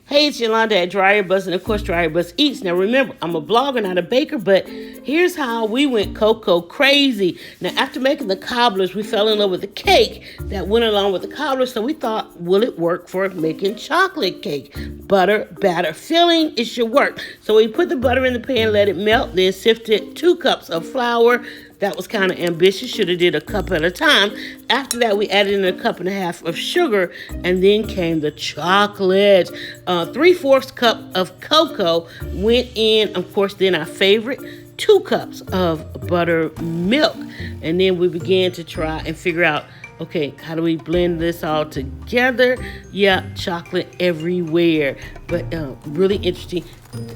Hey, it's Yolanda at DRYERBUZZ, and of course, DRYERBUZZ Eats. Now, remember, I'm a blogger, not a baker, but here's how we went cocoa crazy. Now, after making the cobblers, we fell in love with the cake that went along with the cobblers, so we thought, will it work for making chocolate cake? Butter, batter, filling, it should work. So we put the butter in the pan, let it melt, then sifted 2 cups of flour. That was kind of ambitious. Should have did a cup at a time. After that, we added in a 1.5 cups of sugar, and then came the chocolate. 3/4 cup of cocoa went in. Of course, then our favorite, 2 cups of buttermilk. And then we began to try and figure out, okay, how do we blend this all together? Yeah, chocolate everywhere. But really interesting.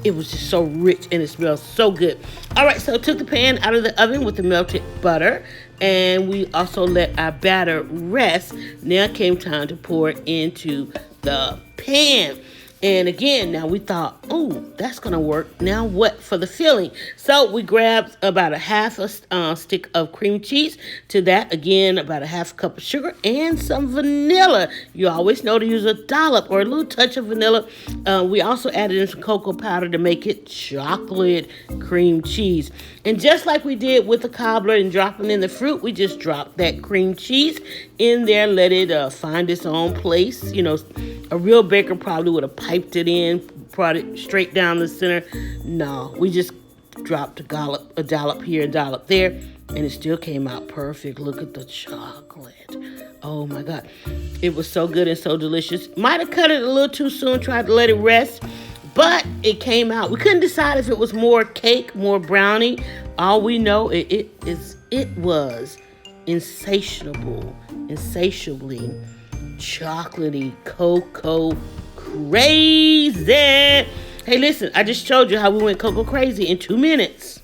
It was just so rich and it smells so good. All right, so took the pan out of the oven with the melted butter, and we also let our batter rest. Now it came time to pour it into the pan. And again, now we thought, oh, that's going to work. Now what for the filling? So we grabbed about 1/2 stick of cream cheese. To that, again, about 1/2 cup of sugar and some vanilla. You always know to use a dollop or a little touch of vanilla. We also added in some cocoa powder to make it chocolate cream cheese. And just like we did with the cobbler and dropping in the fruit, we just dropped that cream cheese in there, let it find its own place. You know, a real baker probably would have piped it in, brought it straight down the center. No, we just dropped a dollop here, a dollop there, and it still came out perfect. Look at the chocolate. Oh my God. It was so good and so delicious. Might have cut it a little too soon, tried to let it rest, but it came out. We couldn't decide if it was more cake, more brownie. All we know, it was insatiably chocolatey, cocoa crazy. Hey, listen, I just showed you how we went cocoa crazy in 2 minutes.